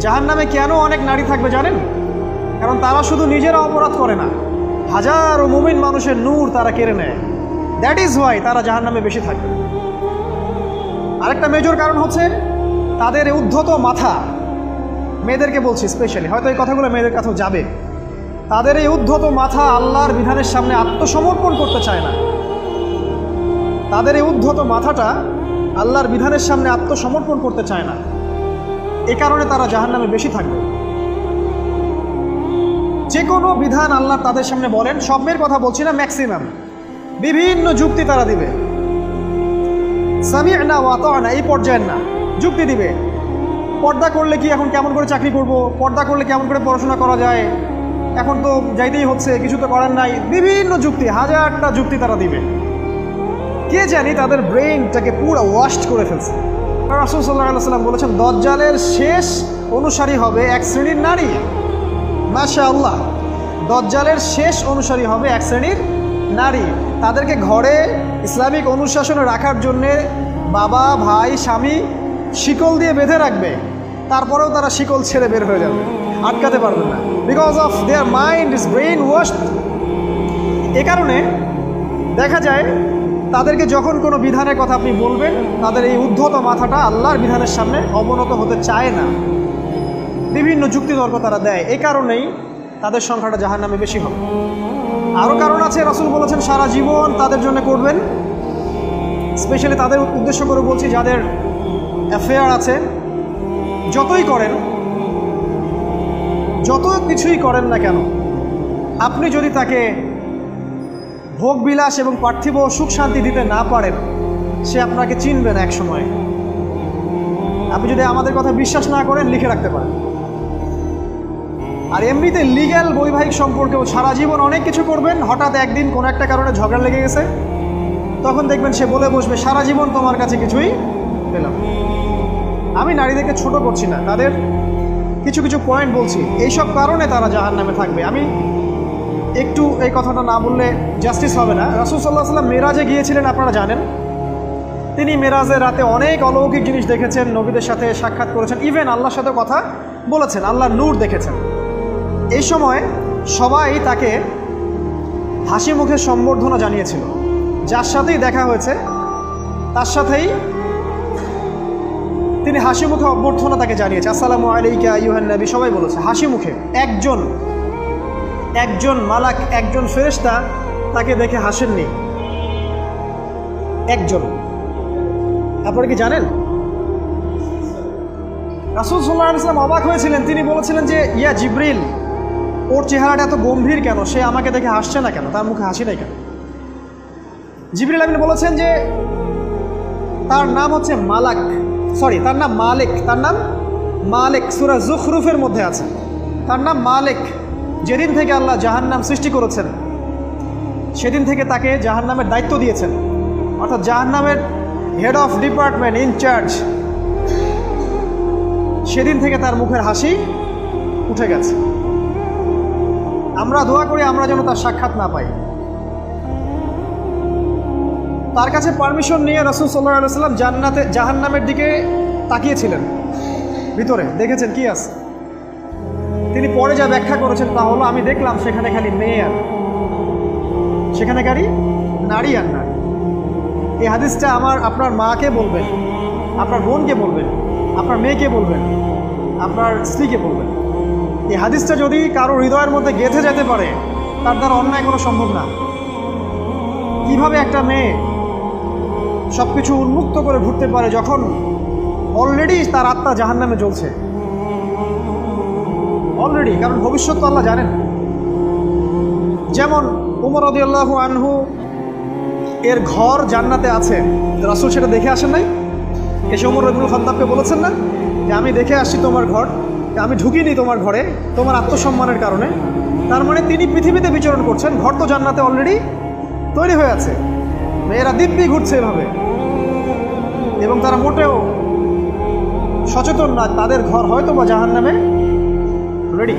জাহান্নামে কেন অনেক নারী থাকবে জানেন? কারণ তারা শুধু নিজেরা অপরাধ করে না, হাজারো মুমিন মানুষের নূর তারা কেড়ে নেয়। দ্যাট ইজ ওয়াই তারা জাহান্নামে বেশি থাকবে। আরেকটা মেজর কারণ হচ্ছে তাদের উদ্ধত মাথা। মেয়েদেরকে বলছি স্পেশালি, হয়তো এই কথাগুলো মেয়েদের কাছেও যাবে। তাদের এই উদ্ধত মাথা আল্লাহর বিধানের সামনে আত্মসমর্পণ করতে চায় না। তাদের এই উদ্ধত মাথাটা আল্লাহর বিধানের সামনে আত্মসমর্পণ করতে চায় না, এ কারণে তারা জাহান্নামে বেশি থাকবে। যে কোনো বিধান আল্লাহ তাদের সামনে বলেন, সব মেয়ের কথা বলছি না, ম্যাক্সিমাম বিভিন্ন যুক্তি তারা দিবে। সামি'না ওয়া আতা'না এই পর্যায়ের না, যুক্তি দিবে। পর্দা করলে কি এখন কেমন করে চাকরি করব, পর্দা করলে কেমন করে পড়াশোনা করা যায়, এখন তো যাইতেই হচ্ছে, কিছু তো করার নাই। বিভিন্ন যুক্তি, হাজারটা যুক্তি তারা দিবে। কে জানি তাদের ব্রেইনটাকে পুরো ওয়াশ করে ফেলছে। রাসূল সাল্লাল্লাহু আলাইহি ওয়াসাল্লাম বলেছেন, দজ্জালের শেষ অনুসারী হবে এক শ্রেণীর নারী। মাশাআল্লাহ, দজ্জালের শেষ অনুসারী হবে এক শ্রেণীর নারী। তাদেরকে ঘরে ইসলামিক অনুশাসনে রাখার জন্যে বাবা, ভাই, স্বামী শিকল দিয়ে বেঁধে রাখবে, তারপরেও তারা শিকল ছেড়ে বের হয়ে যাবে, আটকাতে পারবে না, because of their mind is brainwashed. এ কারণে দেখা যায় তাদেরকে যখন কোনো বিধানের কথা আপনি বলবেন, তাদের এই উদ্ধত মাথাটা আল্লাহর বিধানের সামনে অবনত হতে চায় না, বিভিন্ন যুক্তিতর্ক তারা দেয়। এই কারণেই তাদের সংখ্যাটা জাহান্নামে বেশি হবে। আরও কারণ আছে, রাসূল বলেছেন সারা জীবন তাদের জন্য করবেন। স্পেশালি তাদের উদ্দেশ্য করে বলছি, যাদের অ্যাফেয়ার আছে, যতই করেন, যত কিছুই করেন না কেন, আপনি যদি তাকে ভোগবিলাস এবং পার্থিব সুখ শান্তি দিতে না পারেন, সে আপনাকে চিনবে না এক সময়। আপনি যদি আমাদের কথা বিশ্বাস না করেন, লিখে রাখতে পারেন। আর এমনিতে লিগ্যাল বৈবাহিক সম্পর্কেও সারা জীবন অনেক কিছু করবেন, হঠাৎ একদিন কোনো একটা কারণে ঝগড়া লেগে গেছে, তখন দেখবেন সে বলে বসবে, সারা জীবন তোমার কাছে কিছুই পেলাম। আমি নারীদেরকে ছোট করছি না, তাদের কিছু কিছু পয়েন্ট বলছি, এইসব কারণে তারা জাহান্নামে থাকবে। আমি একটু এই কথাটা না বললে জাস্টিস হবে না। রাসূল সাল্লাল্লাহু আলাইহি ওয়াসাল্লাম মেরাজে গিয়েছিলেন, আপনারা জানেন। তিনি মেরাজের রাতে অনেক অলৌকিক জিনিস দেখেছেন, নবীদের সাথে সাক্ষাৎ করেছেন, ইভেন আল্লাহর সাথে কথা বলেছেন, আল্লাহর নূর দেখেছেন। এই সময় সবাই তাকে হাসি মুখে সম্বর্ধনা জানিয়েছিল। যার সাথেই দেখা হয়েছে তার সাথেই তিনি হাসি মুখে অভ্যর্থনা তাকে জানিয়েছে, আসসালামু আলাইকা আইয়ুহান নবী, সবাই বলেছে হাসি মুখে। একজন মালাক, একজন ফেরেশতা তাকে দেখে হাসেননি, একজন। আপনারা কি জানেন? রাসূল সাল্লাল্লাহু আলাইহি ওয়াসাল্লাম অবাক হয়েছিলেন। তিনি বলেছিলেন যে, ইয়া জিবরিল, ওর চেহারাটা এত গম্ভীর কেন, সে আমাকে দেখে হাসছে না কেন, তার মুখে হাসি নাই কেন? জিবরিল আমিন বলেছেন যে তার নাম হচ্ছে মালাক, সরি তার নাম মালিক, তার নাম মালিক, সূরা যুখরুফের মধ্যে আছে, তার নাম মালিক। যেদিন থেকে আল্লাহ জাহান্নাম সৃষ্টি করেছেন, সেদিন থেকে তাকে জাহান্নামের দায়িত্ব দিয়েছেন, অর্থাৎ জাহান্নামের হেড অফ ডিপার্টমেন্ট, ইনচার্জ। সেদিন থেকে তার মুখের হাসি উঠে গেছে। আমরা দোয়া করি আমরা যেন তার সাক্ষাৎ না পাই। তার কাছে পারমিশন নিয়ে রাসূল সাল্লাল্লাহু আলাইহি ওয়াসাল্লাম জাহান্নামের দিকে তাকিয়েছিলেন, ভিতরে দেখেছেন কি আছে। তিনি পরে যা ব্যাখ্যা করেছেন তা হলো, আমি দেখলাম সেখানে খালি মেয়ে আর সেখানে গাড়ি নারী আর নারী। এই হাদিসটা আপনার মাকে বলবেন, আপনার বোনকে বলবেন, আপনার মেয়েকে বলবেন, আপনার স্ত্রীকে বলবেন। এই হাদিসটা যদি কারো হৃদয়ের মধ্যে গেঁথে যেতে পারে, তার দ্বারা অন্যায় কোনো সম্ভব না। কিভাবে একটা মেয়ে সব কিছু উন্মুক্ত করে ঘুরতে পারে যখন অলরেডি তার আত্মা জাহান্নামে জ্বলছে, অলরেডি, কারণ ভবিষ্যৎ তো আল্লাহ জানেন। যেমন উমর রাদিয়াল্লাহু আনহু এর ঘর জান্নাতে আছে, রাসূল সেটা দেখে আসেন নাই? এসে উমর ইবনুল খাত্তাবকে বলেছেন না যে আমি দেখে আসছি তোমার ঘর, আমি ঢুকিনি তোমার ঘরে তোমার আত্মসম্মানের কারণে। তার মানে তিনি পৃথিবীতে বিচরণ করছেন, ঘর তো জান্নাতে অলরেডি তৈরি হয়ে আছে। মেয়েরা দিব্যি ঘুরছে এভাবে, এবং তারা মোটেও সচেতন না তাদের ঘর হয়তো বা জাহান্নামে রেডি।